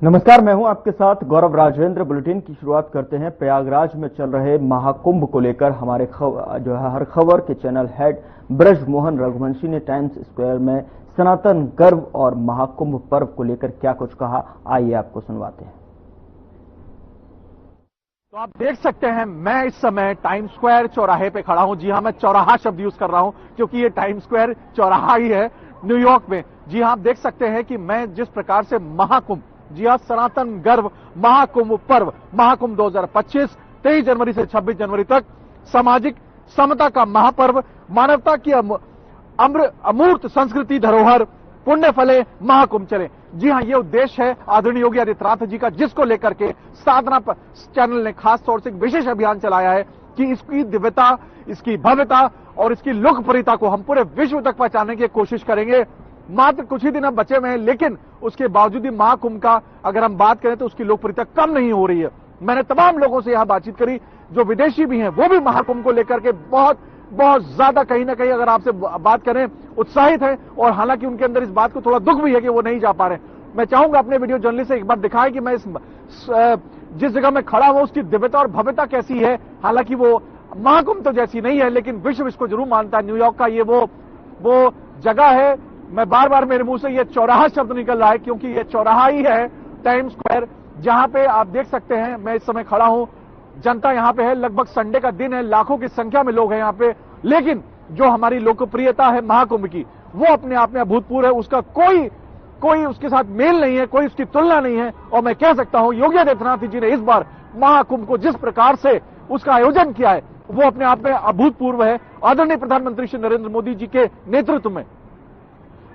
नमस्कार, मैं हूं आपके साथ गौरव राजेंद्र। बुलेटिन की शुरुआत करते हैं। प्रयागराज में चल रहे महाकुंभ को लेकर हमारे जो है हर खबर के चैनल हेड ब्रजमोहन रघुवंशी ने टाइम्स स्क्वायर में सनातन गर्व और महाकुंभ पर्व को लेकर क्या कुछ कहा, आइए आपको सुनवाते हैं। तो आप देख सकते हैं, मैं इस समय टाइम्स स्क्वायर चौराहे पे खड़ा हूं। जी हां, मैं चौराहा शब्द यूज कर रहा हूं क्योंकि ये टाइम्स स्क्वायर चौराहा ही है न्यूयॉर्क में। जी हां, आप देख सकते हैं कि मैं जिस प्रकार से महाकुंभ, जी हां, सनातन गर्व महाकुंभ पर्व, महाकुंभ 2025 23 जनवरी से 26 जनवरी तक सामाजिक समता का महापर्व, मानवता की अमूर्त संस्कृति धरोहर पुण्य फले महाकुंभ चले। जी हां, ये उद्देश्य है आदरणीय योगी आदित्यनाथ जी का, जिसको लेकर के साधना चैनल ने खास तौर से एक विशेष अभियान चलाया है कि इसकी दिव्यता, इसकी भव्यता और इसकी लोकप्रियता को हम पूरे विश्व तक पहुंचाने की कोशिश करेंगे। मात्र कुछ ही दिन अब बचे हुए हैं, लेकिन उसके बावजूद भी महाकुंभ का अगर हम बात करें तो उसकी लोकप्रियता कम नहीं हो रही है। मैंने तमाम लोगों से यहां बातचीत करी, जो विदेशी भी हैं, वो भी महाकुंभ को लेकर के बहुत ज्यादा कहीं ना कहीं अगर आपसे बात करें उत्साहित है, और हालांकि उनके अंदर इस बात को थोड़ा दुख भी है कि वो नहीं जा पा रहे। मैं चाहूंगा अपने वीडियो जर्नलिस्ट से एक बार दिखाएं कि मैं जिस जगह में खड़ा हूं उसकी दिव्यता और भव्यता कैसी है। हालांकि वो महाकुंभ तो जैसी नहीं है, लेकिन विश्व इसको जरूर मानता है। न्यूयॉर्क का ये वो जगह है। मैं बार बार मेरे मुंह से ये चौराहा शब्द निकल रहा है क्योंकि ये चौराहा ही है टाइम्स स्क्वायर, जहां पे आप देख सकते हैं मैं इस समय खड़ा हूं। जनता यहां पे है, लगभग संडे का दिन है, लाखों की संख्या में लोग हैं यहां पे। लेकिन जो हमारी लोकप्रियता है महाकुंभ की, वो अपने आप में अभूतपूर्व है। उसका कोई उसके साथ मेल नहीं है, कोई उसकी तुलना नहीं है। और मैं कह सकता हूं योगी आदित्यनाथ जी ने इस बार महाकुंभ को जिस प्रकार से उसका आयोजन किया है, वो अपने आप में अभूतपूर्व है, आदरणीय प्रधानमंत्री श्री नरेंद्र मोदी जी के नेतृत्व में।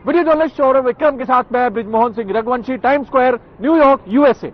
वीडियो जर्नलिस्ट सौरभ विक्रम के साथ मैं Brajmohan Singh Raghuvanshi, Times Square, New York, USA.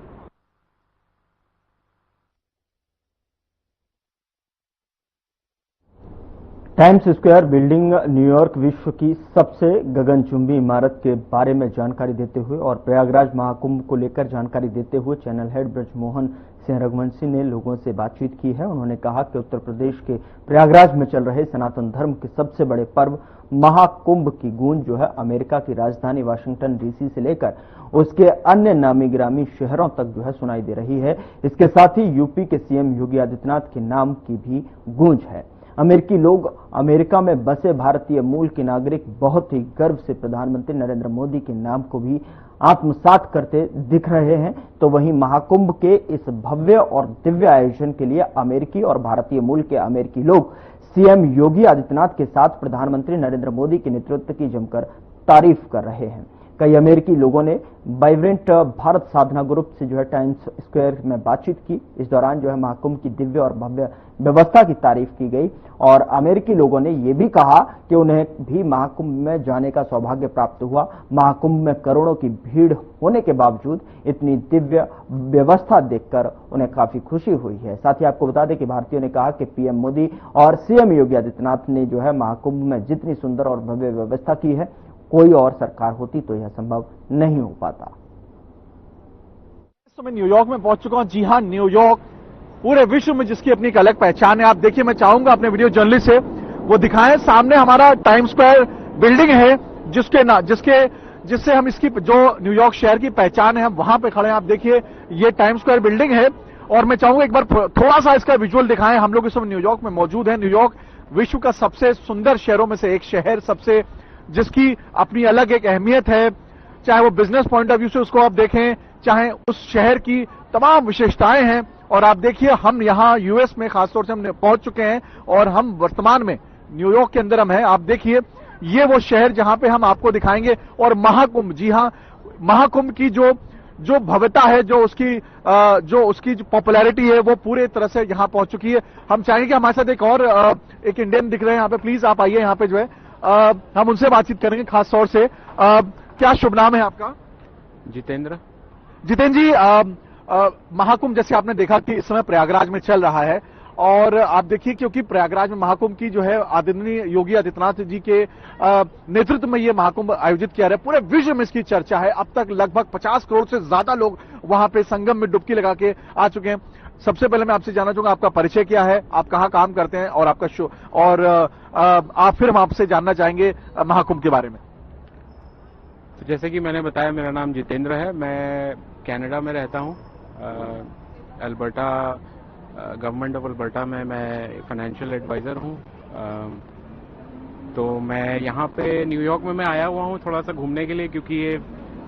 Times Square building New York विश्व की सबसे गगनचुंबी इमारत के बारे में जानकारी देते हुए और प्रयागराज महाकुंभ को लेकर जानकारी देते हुए चैनल हेड ब्रजमोहन सिंह रघुवंशी ने लोगों से बातचीत की है। उन्होंने कहा कि उत्तर प्रदेश के प्रयागराज में चल रहे सनातन धर्म के सबसे बड़े पर्व महाकुंभ की गूंज जो है अमेरिका की राजधानी वाशिंगटन डीसी से लेकर उसके अन्य नामी गिरामी शहरों तक जो है सुनाई दे रही है। इसके साथ ही यूपी के सीएम योगी आदित्यनाथ के नाम की भी गूंज है। अमेरिकी लोग, अमेरिका में बसे भारतीय मूल के नागरिक बहुत ही गर्व से प्रधानमंत्री नरेंद्र मोदी के नाम को भी आत्मसात करते दिख रहे हैं। तो वहीं महाकुंभ के इस भव्य और दिव्य आयोजन के लिए अमेरिकी और भारतीय मूल के अमेरिकी लोग सीएम योगी आदित्यनाथ के साथ प्रधानमंत्री नरेंद्र मोदी के नेतृत्व की जमकर तारीफ कर रहे हैं। कई अमेरिकी लोगों ने वाइब्रेंट भारत साधना ग्रुप से जो है टाइम्स स्क्वायर में बातचीत की। इस दौरान जो है महाकुंभ की दिव्य और भव्य व्यवस्था की तारीफ की गई और अमेरिकी लोगों ने यह भी कहा कि उन्हें भी महाकुंभ में जाने का सौभाग्य प्राप्त हुआ। महाकुंभ में करोड़ों की भीड़ होने के बावजूद इतनी दिव्य व्यवस्था देखकर उन्हें काफी खुशी हुई है। साथ ही आपको बता दें कि भारतीयों ने कहा कि पीएम मोदी और सीएम योगी आदित्यनाथ ने जो है महाकुंभ में जितनी सुंदर और भव्य व्यवस्था की है, कोई और सरकार होती तो यह संभव नहीं हो पाता। इस समय न्यूयॉर्क में पहुंच चुका हूं। जी हां, न्यूयॉर्क पूरे विश्व में जिसकी अपनी एक अलग पहचान है। आप देखिए, मैं चाहूंगा अपने वीडियो जर्नलिस्ट से वो दिखाएं। सामने हमारा टाइम्स स्क्वायर बिल्डिंग है, जिससे हम इसकी जो न्यूयॉर्क शहर की पहचान है, हम वहां पे खड़े हैं। आप देखिए, ये टाइम्स स्क्वायर बिल्डिंग है और मैं चाहूंगा एक बार थोड़ा सा इसका विजुअल दिखाएं। हम लोग इस समय न्यूयॉर्क में मौजूद हैं। न्यूयॉर्क विश्व का सबसे सुंदर शहरों में से एक शहर, सबसे जिसकी अपनी अलग एक अहमियत है, चाहे वो बिजनेस पॉइंट ऑफ व्यू से उसको आप देखें, चाहे उस शहर की तमाम विशेषताएं हैं। और आप देखिए, हम यहां यूएस में खासतौर से हम पहुंच चुके हैं और हम वर्तमान में न्यूयॉर्क के अंदर हम हैं। आप देखिए, ये वो शहर जहां पे हम आपको दिखाएंगे। और महाकुंभ, जी हां, महाकुंभ की जो भव्यता है, जो उसकी जो पॉपुलैरिटी है, वो पूरे तरह से यहां पहुंच चुकी है। हम चाहेंगे कि हमारे साथ एक इंडियन दिख रहे हैं यहाँ पे, प्लीज आप आइए यहाँ पे जो है, हम उनसे बातचीत करेंगे खास तौर से। क्या शुभ नाम है आपका? जितेंद्र जी, महाकुंभ जैसे आपने देखा कि इस समय प्रयागराज में चल रहा है और आप देखिए, क्योंकि प्रयागराज में महाकुंभ की जो है आदरणीय योगी आदित्यनाथ जी के नेतृत्व में ये महाकुंभ आयोजित किया है। पूरे विश्व में इसकी चर्चा है। अब तक लगभग 50 करोड़ से ज्यादा लोग वहां पे संगम में डुबकी लगा के आ चुके हैं। सबसे पहले मैं आपसे जानना चाहूंगा, आपका परिचय क्या है, आप कहाँ काम करते हैं और आपका शो, और आप फिर हम आपसे जानना चाहेंगे महाकुंभ के बारे में। तो जैसे कि मैंने बताया, मेरा नाम जितेंद्र है। मैं कनाडा में रहता हूँ। अल्बर्टा, गवर्नमेंट ऑफ अल्बर्टा में मैं फाइनेंशियल एडवाइज़र हूँ। तो मैं यहाँ पे न्यूयॉर्क में मैं आया हुआ हूँ थोड़ा सा घूमने के लिए, क्योंकि ये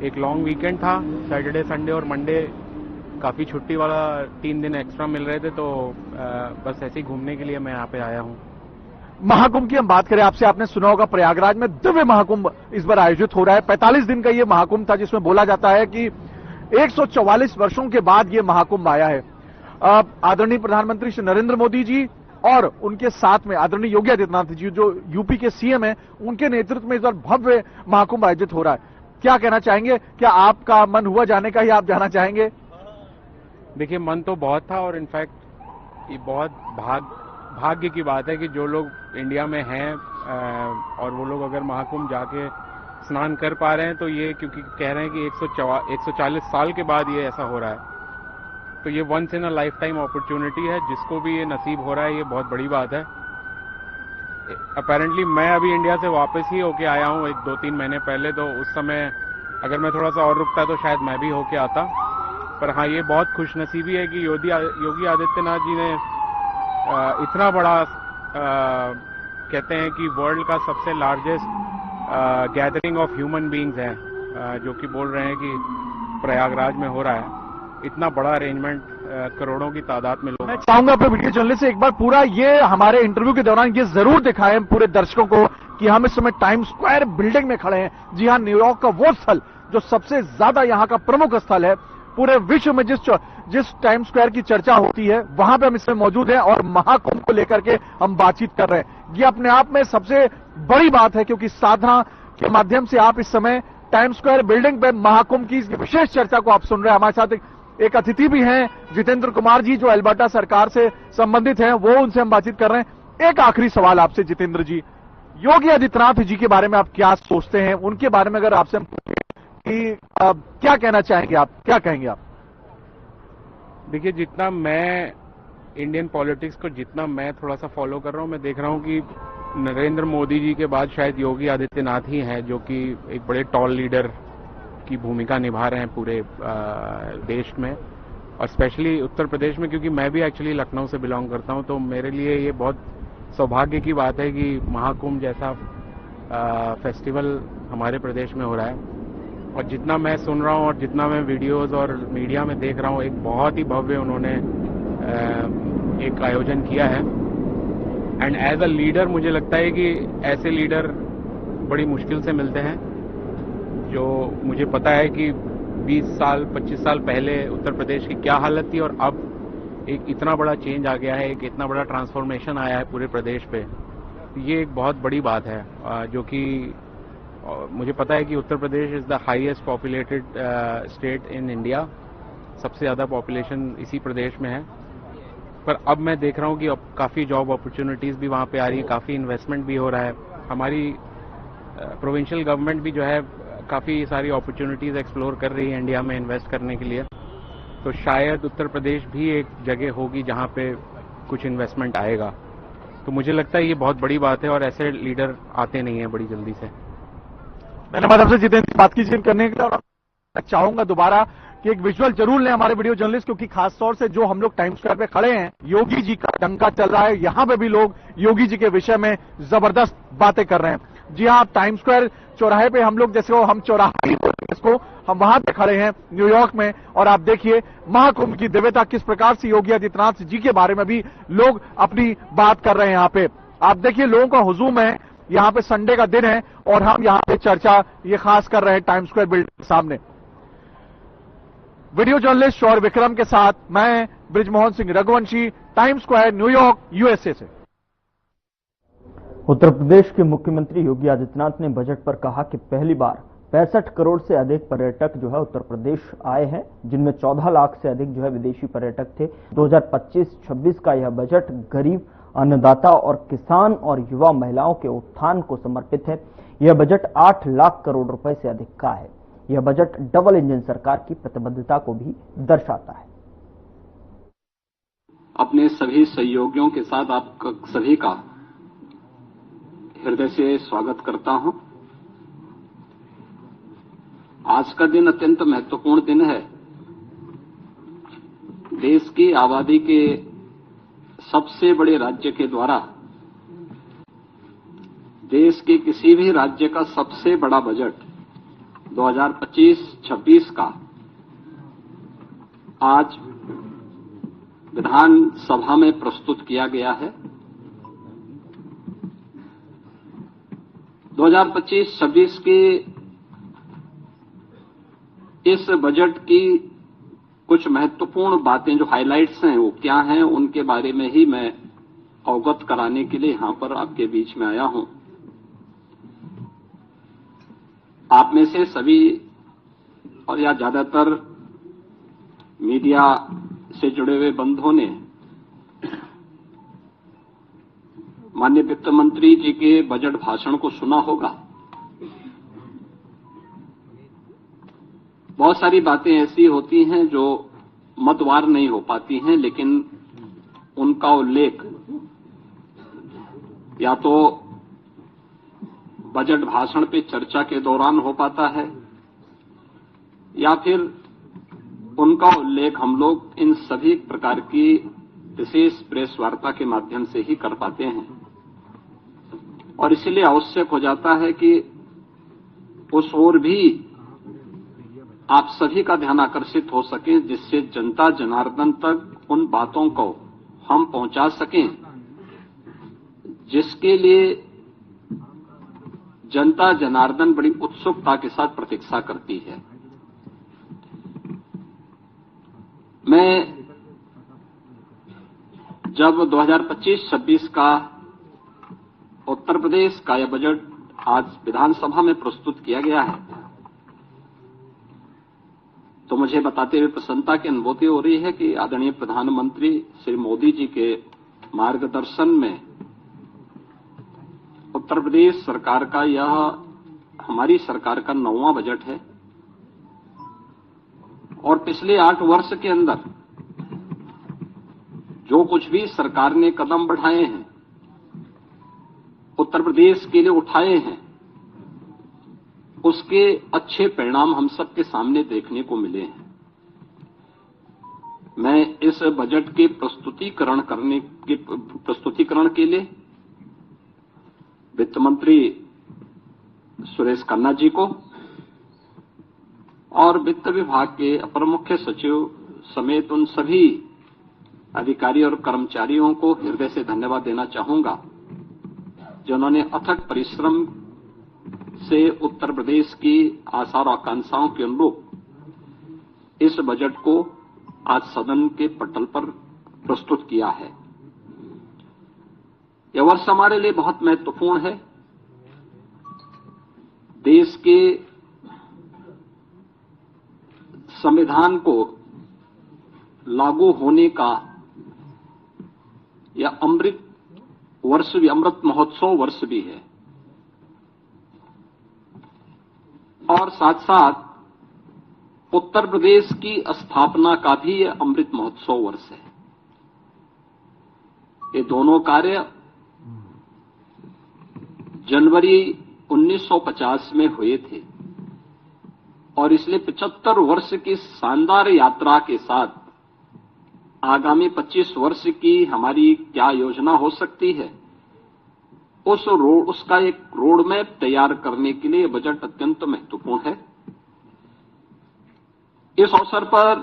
एक लॉन्ग वीकेंड था। सैटरडे, संडे और मंडे काफ़ी छुट्टी वाला 3 दिन एक्स्ट्रा मिल रहे थे, तो बस ऐसे ही घूमने के लिए मैं यहाँ पे आया हूँ। महाकुंभ की हम बात करें आपसे, आपने सुना होगा प्रयागराज में दिव्य महाकुंभ इस बार आयोजित हो रहा है। 45 दिन का ये महाकुंभ था, जिसमें बोला जाता है कि 144 वर्षों के बाद ये महाकुंभ आया है। आदरणीय प्रधानमंत्री श्री नरेंद्र मोदी जी और उनके साथ में आदरणीय योगी आदित्यनाथ जी, जो यूपी के सीएम हैं, उनके नेतृत्व में इस बार भव्य महाकुंभ आयोजित हो रहा है। क्या कहना चाहेंगे? क्या आपका मन हुआ जाने का, ही आप जाना चाहेंगे? देखिए, मन तो बहुत था, और इनफैक्ट ये बहुत भाग्य की बात है कि जो लोग इंडिया में हैं और वो लोग अगर महाकुंभ जाके स्नान कर पा रहे हैं, तो ये क्योंकि कह रहे हैं कि 140 साल के बाद ये ऐसा हो रहा है, तो ये once in a lifetime opportunity है। जिसको भी ये नसीब हो रहा है, ये बहुत बड़ी बात है। अपेरेंटली मैं अभी इंडिया से वापस ही होके आया हूँ 2-3 महीने पहले, तो उस समय अगर मैं थोड़ा सा और रुकता तो शायद मैं भी होके आता। पर हाँ, ये बहुत खुशनसीबी है कि योगी आदित्यनाथ जी ने इतना बड़ा कहते हैं कि वर्ल्ड का सबसे largest gathering of human beings है, जो कि बोल रहे हैं कि प्रयागराज में हो रहा है। इतना बड़ा अरेंजमेंट करोड़ों की तादाद में लोग। मैं चाहूंगा अपने वीडियो जर्नलिस्ट से एक बार पूरा ये हमारे इंटरव्यू के दौरान ये जरूर दिखाएं पूरे दर्शकों को कि हम इस समय टाइम स्क्वायर बिल्डिंग में खड़े हैं। जी हां, न्यूयॉर्क का वो स्थल जो सबसे ज्यादा यहाँ का प्रमुख स्थल है। पूरे विश्व में जिस टाइम स्क्वायर की चर्चा होती है, वहां पे हम इसमें मौजूद हैं और महाकुंभ को लेकर के हम बातचीत कर रहे हैं। ये अपने आप में सबसे बड़ी बात है, क्योंकि साधना के माध्यम से आप इस समय टाइम स्क्वायर बिल्डिंग पे महाकुंभ की विशेष चर्चा को आप सुन रहे हैं। हमारे साथ एक अतिथि भी हैं, जितेंद्र कुमार जी, जो अल्बर्टा सरकार से संबंधित हैं, वो उनसे हम बातचीत कर रहे हैं। एक आखिरी सवाल आपसे जितेंद्र जी, योगी आदित्यनाथ जी के बारे में आप क्या सोचते हैं? उनके बारे में अगर आपसे कि क्या कहना चाहेंगे आप, क्या कहेंगे आप? देखिए, जितना मैं इंडियन पॉलिटिक्स को जितना मैं थोड़ा सा फॉलो कर रहा हूं, मैं देख रहा हूं कि नरेंद्र मोदी जी के बाद शायद योगी आदित्यनाथ ही हैं जो कि एक बड़े टॉल लीडर की भूमिका निभा रहे हैं पूरे देश में, और स्पेशली उत्तर प्रदेश में, क्योंकि मैं भी एक्चुअली लखनऊ से बिलोंग करता हूं। तो मेरे लिए ये बहुत सौभाग्य की बात है कि महाकुंभ जैसा फेस्टिवल हमारे प्रदेश में हो रहा है। और जितना मैं सुन रहा हूं और जितना मैं वीडियोस और मीडिया में देख रहा हूं, एक बहुत ही भव्य उन्होंने एक आयोजन किया है। एंड एज अ लीडर मुझे लगता है कि ऐसे लीडर बड़ी मुश्किल से मिलते हैं। जो मुझे पता है कि 20 साल 25 साल पहले उत्तर प्रदेश की क्या हालत थी, और अब एक इतना बड़ा चेंज आ गया है, एक इतना बड़ा ट्रांसफॉर्मेशन आया है पूरे प्रदेश पे। ये एक बहुत बड़ी बात है, जो कि मुझे पता है कि Uttar Pradesh is the highest populated state in India. सबसे ज्यादा पॉपुलेशन इसी प्रदेश में है। पर अब मैं देख रहा हूँ कि अब काफी जॉब अपॉर्चुनिटीज भी वहाँ पे आ रही है, काफी इन्वेस्टमेंट भी हो रहा है। हमारी प्रोविंशियल गवर्नमेंट भी जो है काफी सारी अपॉर्चुनिटीज एक्सप्लोर कर रही है इंडिया में इन्वेस्ट करने के लिए। तो शायद उत्तर प्रदेश भी एक जगह होगी जहाँ पे कुछ इन्वेस्टमेंट आएगा। तो मुझे लगता है ये बहुत बड़ी बात है, और ऐसे लीडर आते नहीं है बड़ी जल्दी से। मैंने मतलब से जितेंद्र बात की करने के लिए, और चाहूंगा दोबारा कि एक विजुअल जरूर लें हमारे वीडियो जर्नलिस्ट, क्योंकि खासतौर से जो हम लोग टाइम स्क्वायर पे खड़े हैं, योगी जी का डंका चल रहा है। यहां पे भी लोग योगी जी के विषय में जबरदस्त बातें कर रहे हैं। जी हाँ, टाइम स्क्वायर चौराहे पे हम लोग, जैसे हम चौराहा ही बोलते हैं इसको, हम वहां पे खड़े हैं न्यूयॉर्क में। और आप देखिए महाकुंभ की दिव्यता किस प्रकार से, योगी आदित्यनाथ जी के बारे में भी लोग अपनी बात कर रहे हैं। यहाँ पे आप देखिए लोगों का हुजूम है। यहाँ पे संडे का दिन है और हम यहाँ पे चर्चा ये खास कर रहे हैं टाइम स्क्वायर बिल्डिंग के सामने। वीडियो जर्नलिस्ट शौर्य विक्रम के साथ मैं Brijmohan Singh Raghuvanshi, time square, New York, USA से। उत्तर प्रदेश के मुख्यमंत्री योगी आदित्यनाथ ने बजट पर कहा कि पहली बार 65 करोड़ से अधिक पर्यटक जो है उत्तर प्रदेश आए हैं, जिनमें 14 लाख से अधिक जो है विदेशी पर्यटक थे। 2025-26 का यह बजट गरीब, अन्नदाता और किसान और युवा महिलाओं के उत्थान को समर्पित है। यह बजट 8 लाख करोड़ रुपए से अधिक का है। यह बजट डबल इंजन सरकार की प्रतिबद्धता को भी दर्शाता है। अपने सभी सहयोगियों के साथ आप सभी का हृदय से स्वागत करता हूं। आज का दिन अत्यंत महत्वपूर्ण दिन है। देश की आबादी के सबसे बड़े राज्य के द्वारा देश के किसी भी राज्य का सबसे बड़ा बजट 2025-26 का आज विधानसभा में प्रस्तुत किया गया है। 2025-26 के इस बजट की कुछ महत्वपूर्ण बातें जो हाइलाइट्स हैं वो क्या हैं, उनके बारे में ही मैं अवगत कराने के लिए यहां पर आपके बीच में आया हूं। आप में से सभी और या ज्यादातर मीडिया से जुड़े हुए बंधुओं ने माननीय वित्त मंत्री जी के बजट भाषण को सुना होगा। बहुत सारी बातें ऐसी होती हैं जो मतवार नहीं हो पाती हैं, लेकिन उनका उल्लेख या तो बजट भाषण पे चर्चा के दौरान हो पाता है या फिर उनका उल्लेख हम लोग इन सभी प्रकार की विशेष प्रेस वार्ता के माध्यम से ही कर पाते हैं। और इसलिए आवश्यक हो जाता है कि उस ओर भी आप सभी का ध्यान आकर्षित हो सके, जिससे जनता जनार्दन तक उन बातों को हम पहुंचा सकें जिसके लिए जनता जनार्दन बड़ी उत्सुकता के साथ प्रतीक्षा करती है। मैं जब 2025-26 का उत्तर प्रदेश का यह बजट आज विधानसभा में प्रस्तुत किया गया है तो मुझे बताते हुए प्रसन्नता की अनुभूति हो रही है कि आदरणीय प्रधानमंत्री श्री मोदी जी के मार्गदर्शन में उत्तर प्रदेश सरकार का यह हमारी सरकार का 9वां बजट है और पिछले 8 वर्ष के अंदर जो कुछ भी सरकार ने कदम बढ़ाए हैं, उत्तर प्रदेश के लिए उठाए हैं, उसके अच्छे परिणाम हम सबके सामने देखने को मिले हैं। मैं इस बजट के प्रस्तुतिकरण के लिए वित्त मंत्री सुरेश खन्ना जी को और वित्त विभाग के अपर मुख्य सचिव समेत उन सभी अधिकारी और कर्मचारियों को हृदय से धन्यवाद देना चाहूंगा जिन्होंने अथक परिश्रम से उत्तर प्रदेश की आशा और आकांक्षाओं के अनुरूप इस बजट को आज सदन के पटल पर प्रस्तुत किया है। यह वर्ष हमारे लिए बहुत महत्वपूर्ण है। देश के संविधान को लागू होने का यह अमृत महोत्सव वर्ष भी है और साथ साथ उत्तर प्रदेश की स्थापना का भी यह अमृत महोत्सव वर्ष है। ये दोनों कार्य जनवरी 1950 में हुए थे और इसलिए 75 वर्ष की शानदार यात्रा के साथ आगामी 25 वर्ष की हमारी क्या योजना हो सकती है, उसका एक रोड मैप तैयार करने के लिए बजट अत्यंत महत्वपूर्ण है। इस अवसर पर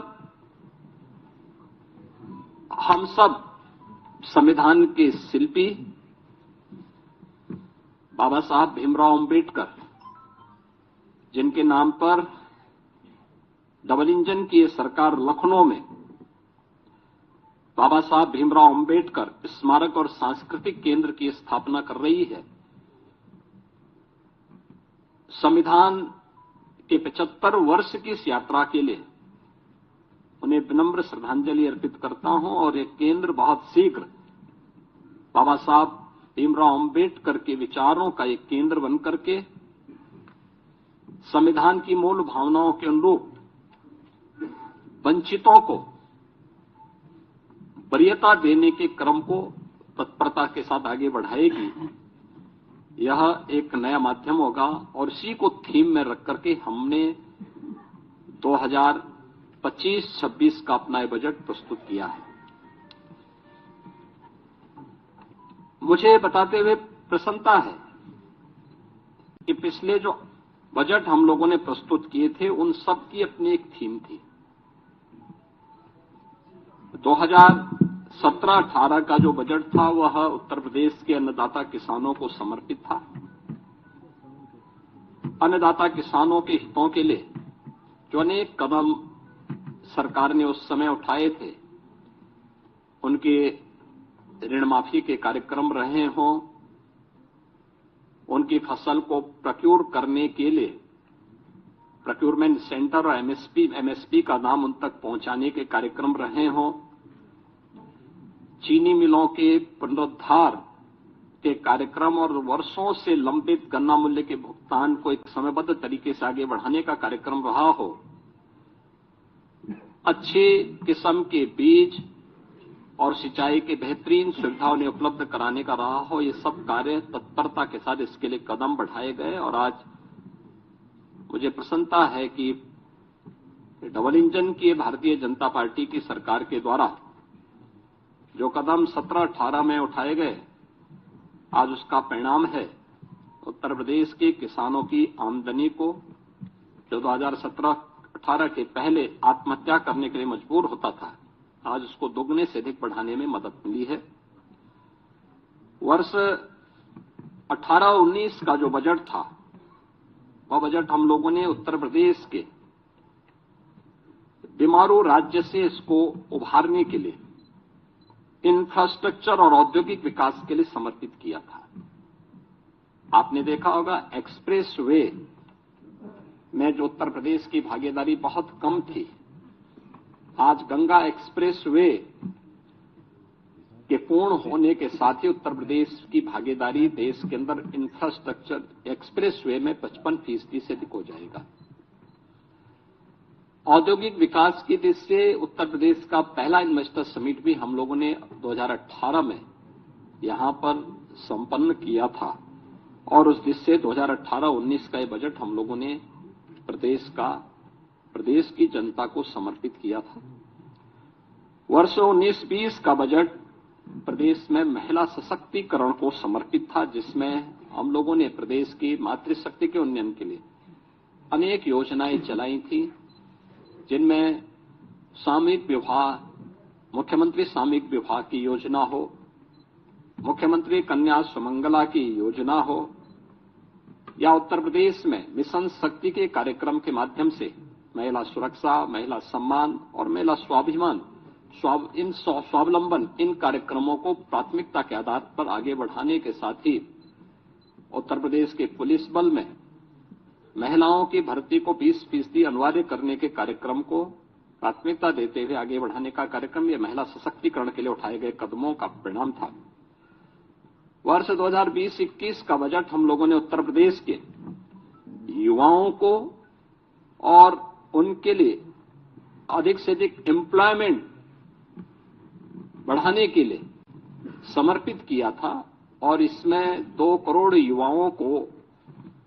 हम सब संविधान के शिल्पी बाबा साहब भीमराव अंबेडकर, जिनके नाम पर डबल इंजन की सरकार लखनऊ में बाबा साहब भीमराव अंबेडकर स्मारक और सांस्कृतिक केंद्र की स्थापना कर रही है, संविधान के 75 वर्ष की इस यात्रा के लिए उन्हें विनम्र श्रद्धांजलि अर्पित करता हूं और यह केंद्र बहुत शीघ्र बाबा साहब भीमराव अंबेडकर के विचारों का एक केंद्र बनकर के संविधान की मूल भावनाओं के अनुरूप वंचितों को वरीयता देने के क्रम को तत्परता के साथ आगे बढ़ाएगी। यह एक नया माध्यम होगा और इसी को थीम में रख करके हमने 25-26 का अपना बजट प्रस्तुत किया है। मुझे बताते हुए प्रसन्नता है कि पिछले जो बजट हम लोगों ने प्रस्तुत किए थे उन सब की अपनी एक थीम थी। 2017-18 का जो बजट था वह उत्तर प्रदेश के अन्नदाता किसानों को समर्पित था। अन्नदाता किसानों के हितों के लिए जो अनेक कदम सरकार ने उस समय उठाए थे, उनके ऋण माफी के कार्यक्रम रहे हों, उनकी फसल को प्रोक्योर करने के लिए प्रोक्योरमेंट सेंटर और एमएसपी का नाम उन तक पहुंचाने के कार्यक्रम रहे हों, चीनी मिलों के पुनरुद्धार के कार्यक्रम और वर्षों से लंबित गन्ना मूल्य के भुगतान को एक समयबद्ध तरीके से आगे बढ़ाने का कार्यक्रम रहा हो, अच्छे किस्म के बीज और सिंचाई के बेहतरीन सुविधा उन्हें उपलब्ध कराने का रहा हो, ये सब कार्य तत्परता के साथ इसके लिए कदम बढ़ाए गए। और आज मुझे प्रसन्नता है कि डबल इंजन की भारतीय जनता पार्टी की सरकार के द्वारा जो कदम 17-18 में उठाए गए, आज उसका परिणाम है उत्तर प्रदेश के किसानों की आमदनी को, जो 2017-18 के पहले आत्महत्या करने के लिए मजबूर होता था, आज उसको दोगुने से अधिक बढ़ाने में मदद मिली है। वर्ष 18-19 का जो बजट था, वह बजट हम लोगों ने उत्तर प्रदेश के बीमारू राज्य से इसको उभारने के लिए इंफ्रास्ट्रक्चर और औद्योगिक विकास के लिए समर्पित किया था। आपने देखा होगा एक्सप्रेस वे में जो उत्तर प्रदेश की भागीदारी बहुत कम थी, आज गंगा एक्सप्रेस वे के पूर्ण होने के साथ ही उत्तर प्रदेश की भागीदारी देश के अंदर इंफ्रास्ट्रक्चर एक्सप्रेस वे में 55% से अधिक हो जाएगा। औद्योगिक विकास की दृष्टि से उत्तर प्रदेश का पहला इन्वेस्टर समिट भी हम लोगों ने 2018 में यहां पर संपन्न किया था और उस दृष्टि से 2018-19 का ये बजट हम लोगों ने प्रदेश की जनता को समर्पित किया था। वर्ष 19-20 का बजट प्रदेश में महिला सशक्तिकरण को समर्पित था, जिसमें हम लोगों ने प्रदेश की मातृशक्ति के उन्नयन के लिए अनेक योजनाएं चलाई थी, जिनमें सामूहिक विवाह, मुख्यमंत्री सामूहिक विवाह की योजना हो, मुख्यमंत्री कन्या सुमंगला की योजना हो, या उत्तर प्रदेश में मिशन शक्ति के कार्यक्रम के माध्यम से महिला सुरक्षा, महिला सम्मान और महिला स्वाभिमान, स्वावलंबन, इन कार्यक्रमों को प्राथमिकता के आधार पर आगे बढ़ाने के साथ ही उत्तर प्रदेश के पुलिस बल में महिलाओं की भर्ती को 20% अनिवार्य करने के कार्यक्रम को प्राथमिकता देते हुए आगे बढ़ाने का कार्यक्रम, यह महिला सशक्तिकरण के लिए उठाए गए कदमों का परिणाम था। वर्ष 2020-21 का बजट हम लोगों ने उत्तर प्रदेश के युवाओं को और उनके लिए अधिक से अधिक एम्प्लॉयमेंट बढ़ाने के लिए समर्पित किया था और इसमें 2 करोड़ युवाओं को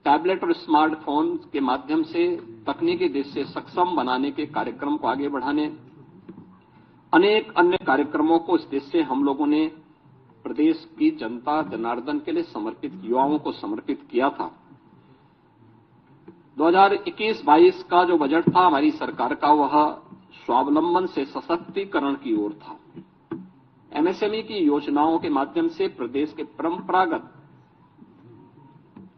टैबलेट और स्मार्टफोन के माध्यम से तकनीकी दृष्टि से सक्षम बनाने के कार्यक्रम को आगे बढ़ाने, अनेक अन्य कार्यक्रमों को इस दृष्टि से हम लोगों ने प्रदेश की जनता जनार्दन के लिए समर्पित, युवाओं को समर्पित किया था। 2021-22 का जो बजट था हमारी सरकार का, वह स्वावलंबन से सशक्तिकरण की ओर था। एमएसएमई की योजनाओं के माध्यम से प्रदेश के परंपरागत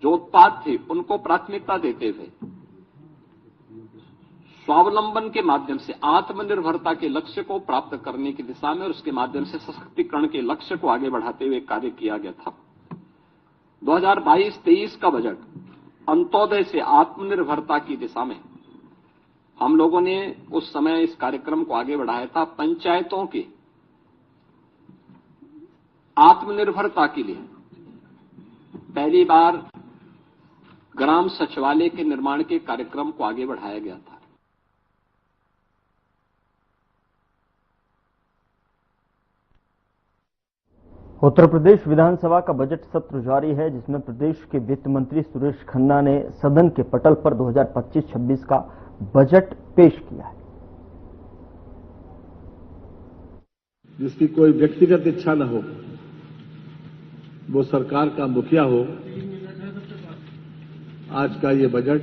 जो उत्पाद थे उनको प्राथमिकता देते हुए स्वावलंबन के माध्यम से आत्मनिर्भरता के लक्ष्य को प्राप्त करने की दिशा में और उसके माध्यम से सशक्तिकरण के लक्ष्य को आगे बढ़ाते हुए कार्य किया गया था। 2022-23 का बजट अंत्योदय से आत्मनिर्भरता की दिशा में हम लोगों ने उस समय इस कार्यक्रम को आगे बढ़ाया था। पंचायतों के आत्मनिर्भरता के लिए पहली बार ग्राम सचिवालय के निर्माण के कार्यक्रम को आगे बढ़ाया गया था। उत्तर प्रदेश विधानसभा का बजट सत्र जारी है, जिसमें प्रदेश के वित्त मंत्री सुरेश खन्ना ने सदन के पटल पर 2025-26 का बजट पेश किया है। जिसकी कोई व्यक्तिगत इच्छा न हो, वो सरकार का मुखिया हो, आज का ये बजट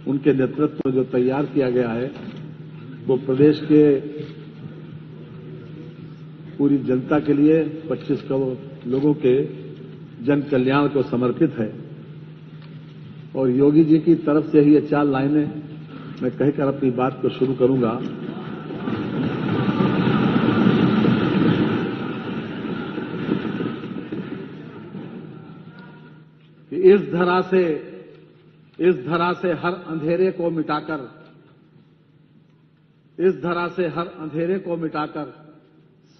उनके नेतृत्व में जो तैयार किया गया है वो प्रदेश के पूरी जनता के लिए 25 करोड़ लोगों के जन कल्याण को समर्पित है। और योगी जी की तरफ से ही ये 4 लाइनें मैं कहकर अपनी बात को शुरू करूंगा। कि इस धरा से हर अंधेरे को मिटाकर, इस धरा से हर अंधेरे को मिटाकर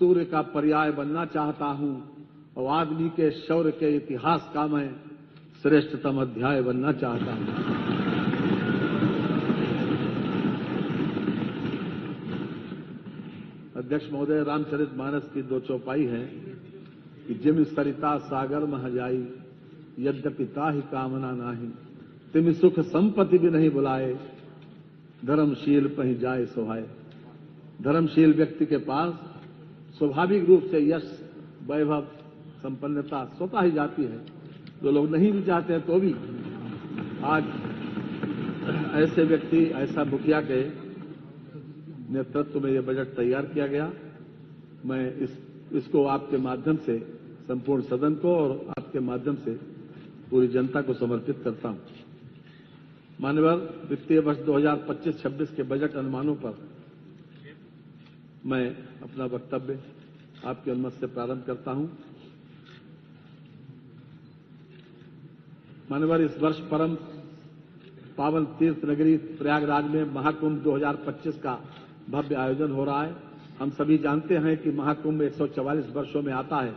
सूर्य का पर्याय बनना चाहता हूं और आदमी के शौर्य के इतिहास का मैं श्रेष्ठतम अध्याय बनना चाहता हूं। अध्यक्ष महोदय, रामचरितमानस की 2 चौपाई है कि जिम सरिता सागर मह जाई, यद्यपि ताहि कामना नाही, तिमि सुख संपत्ति भी नहीं बुलाए, धर्मशील पहि जाए सोहाय। धर्मशील व्यक्ति के पास स्वाभाविक रूप से यश, वैभव, संपन्नता स्वतः ही जाती है। जो लोग नहीं भी चाहते हैं तो भी आज ऐसे व्यक्ति, ऐसा मुखिया के नेतृत्व में यह बजट तैयार किया गया। मैं इसको आपके माध्यम से संपूर्ण सदन को और आपके माध्यम से पूरी जनता को समर्पित करता हूं। माननीय वित्तीय वर्ष 2025-26 के बजट अनुमानों पर मैं अपना वक्तव्य आपकी अनुमति से प्रारंभ करता हूं। माननीय इस वर्ष परम पावन तीर्थ नगरी प्रयागराज में महाकुंभ 2025 का भव्य आयोजन हो रहा है। हम सभी जानते हैं कि महाकुंभ 144 वर्षों में आता है।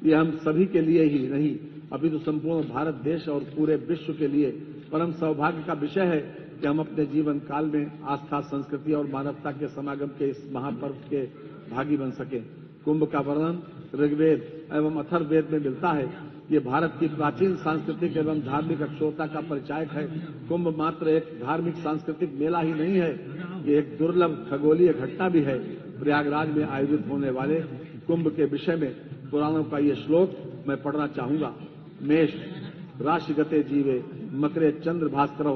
ये हम सभी के लिए ही नहीं, अभी तो संपूर्ण भारत देश और पूरे विश्व के लिए परम सौभाग्य का विषय है कि हम अपने जीवन काल में आस्था, संस्कृति और मानवता के समागम के इस महापर्व के भागी बन सके। कुंभ का वर्णन ऋग्वेद एवं अथर्ववेद में मिलता है। ये भारत की प्राचीन सांस्कृतिक एवं धार्मिक अक्षरता का परिचायक है। कुंभ मात्र एक धार्मिक सांस्कृतिक मेला ही नहीं है, ये एक दुर्लभ खगोलीय घटना भी है। प्रयागराज में आयोजित होने वाले कुंभ के विषय में पुराणों का ये श्लोक मैं पढ़ना चाहूंगा। मेष राशिगते जीवे मकरे चंद्र भास्करो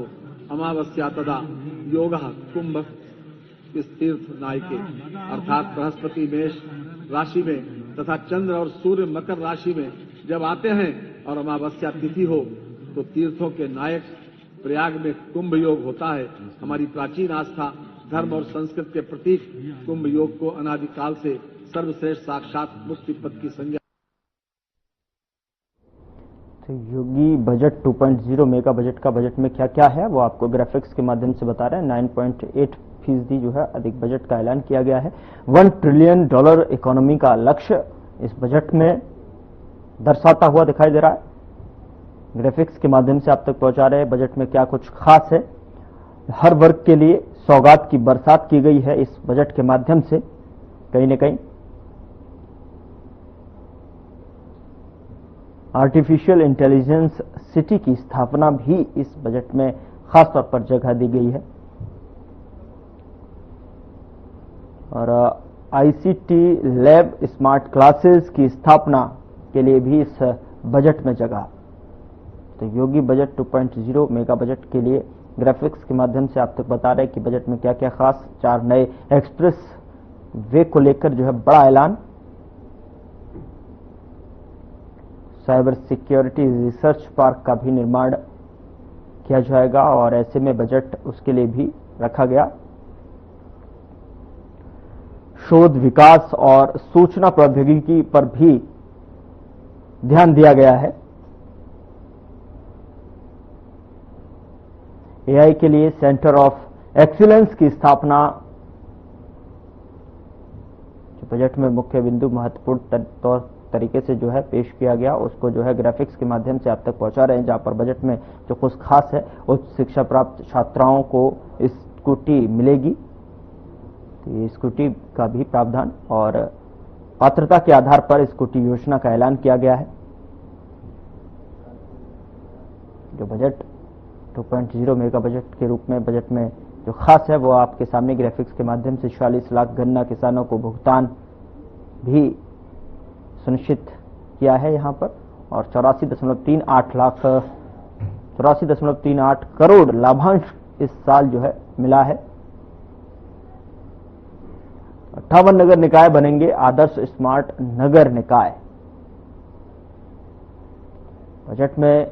अमावस्या तदा योगः कुंभ तीर्थ नायके। अर्थात बृहस्पति मेष राशि में तथा चंद्र और सूर्य मकर राशि में जब आते हैं और अमावस्या तिथि हो तो तीर्थों के नायक प्रयाग में कुंभ योग होता है। हमारी प्राचीन आस्था, धर्म और संस्कृति के प्रतीक कुंभ योग को अनादिकाल से सर्वश्रेष्ठ साक्षात मुक्ति पद की संज्ञा। तो योगी बजट 2.0 मेगा बजट का बजट में क्या क्या है वो आपको ग्राफिक्स के माध्यम से बता रहे हैं। 9.8% जो है अधिक बजट का ऐलान किया गया है। $1 ट्रिलियन इकोनॉमी का लक्ष्य इस बजट में दर्शाता हुआ दिखाई दे रहा है। ग्राफिक्स के माध्यम से आप तक पहुंचा रहे हैं बजट में क्या कुछ खास है। हर वर्ग के लिए सौगात की बरसात की गई है इस बजट के माध्यम से। कहीं न कहीं आर्टिफिशियल इंटेलिजेंस सिटी की स्थापना भी इस बजट में खास तौर पर जगह दी गई है। और आईसीटी लैब, स्मार्ट क्लासेस की स्थापना के लिए भी इस बजट में जगह। तो योगी बजट 2.0 मेगा बजट के लिए ग्राफिक्स के माध्यम से आप तक बता रहे हैं कि बजट में क्या क्या खास। 4 नए एक्सप्रेस वे को लेकर जो है बड़ा ऐलान। साइबर सिक्योरिटी रिसर्च पार्क का भी निर्माण किया जाएगा और ऐसे में बजट उसके लिए भी रखा गया। शोध, विकास और सूचना प्रौद्योगिकी पर भी ध्यान दिया गया है। एआई के लिए सेंटर ऑफ एक्सीलेंस की स्थापना जो बजट में मुख्य बिंदु महत्वपूर्ण तौर तरीके से जो है पेश किया गया, उसको जो है ग्राफिक्स के माध्यम से आप तक पहुंचा रहे हैं। जहां पर बजट में जो कुछ खास है, उच्च शिक्षा प्राप्त छात्राओं को स्कूटी मिलेगी। तो ये स्कूटी का भी प्रावधान और पात्रता के आधार पर स्कूटी योजना का ऐलान किया गया है। जो बजट 2.0 मेगा बजट के रूप में बजट में जो खास है वो आपके सामने ग्राफिक्स के माध्यम से 46 लाख गन्ना किसानों को भुगतान भी सुनिश्चित किया है यहां पर, और 84.38 करोड़ लाभांश इस साल जो है मिला है। 58 नगर निकाय बनेंगे आदर्श स्मार्ट नगर निकाय। बजट में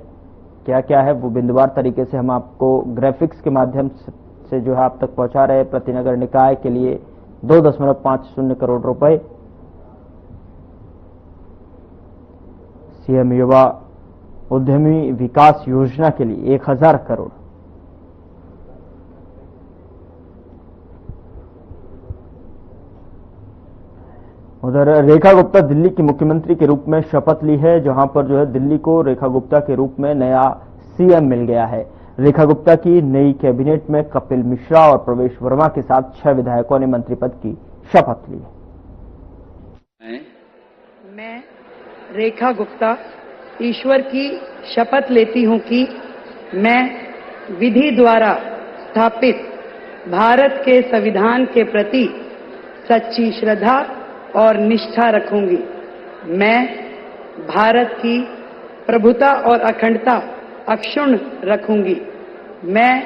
क्या क्या है वो बिंदुवार तरीके से हम आपको ग्राफिक्स के माध्यम से जो है आप तक पहुंचा रहे हैं। प्रति नगर निकाय के लिए 2.50 करोड़ रुपए, सीएम युवा उद्यमी विकास योजना के लिए 1000 करोड़, उधर रेखा गुप्ता दिल्ली की मुख्यमंत्री के रूप में शपथ ली है, जहां पर जो है दिल्ली को रेखा गुप्ता के रूप में नया सीएम मिल गया है। रेखा गुप्ता की नई कैबिनेट में कपिल मिश्रा और प्रवेश वर्मा के साथ 6 विधायकों ने मंत्री पद की शपथ ली। मैं रेखा गुप्ता ईश्वर की शपथ लेती हूं कि मैं विधि द्वारा स्थापित भारत के संविधान के प्रति सच्ची श्रद्धा और निष्ठा रखूंगी। मैं भारत की प्रभुता और अखंडता अक्षुण्ण रखूंगी। मैं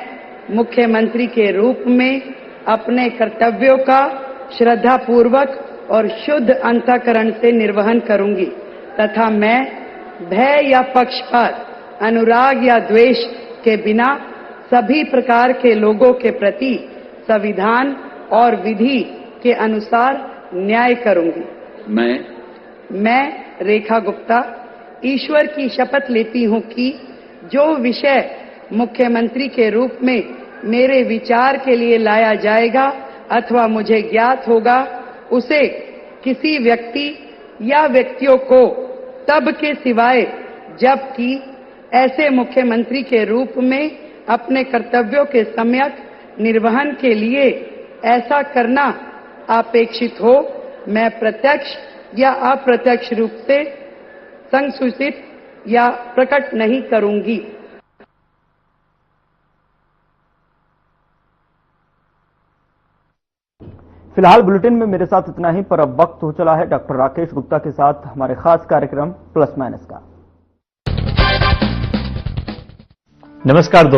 मुख्यमंत्री के रूप में अपने कर्तव्यों का श्रद्धापूर्वक और शुद्ध अंतःकरण से निर्वहन करूंगी तथा मैं भय या पक्षपात, अनुराग या द्वेष के बिना सभी प्रकार के लोगों के प्रति संविधान और विधि के अनुसार न्याय करूंगी। मैं रेखा गुप्ता ईश्वर की शपथ लेती हूं कि जो विषय मुख्यमंत्री के रूप में मेरे विचार के लिए लाया जाएगा अथवा मुझे ज्ञात होगा, उसे किसी व्यक्ति या व्यक्तियों को तब के सिवाय जबकि ऐसे मुख्यमंत्री के रूप में अपने कर्तव्यों के सम्यक निर्वहन के लिए ऐसा करना अपेक्षित हो, मैं प्रत्यक्ष या अप्रत्यक्ष रूप से संसूचित या प्रकट नहीं करूंगी। फिलहाल बुलेटिन में मेरे साथ इतना ही, पर अब वक्त हो चला है डॉक्टर राकेश गुप्ता के साथ हमारे खास कार्यक्रम प्लस माइनस का। नमस्कार दोस्तों।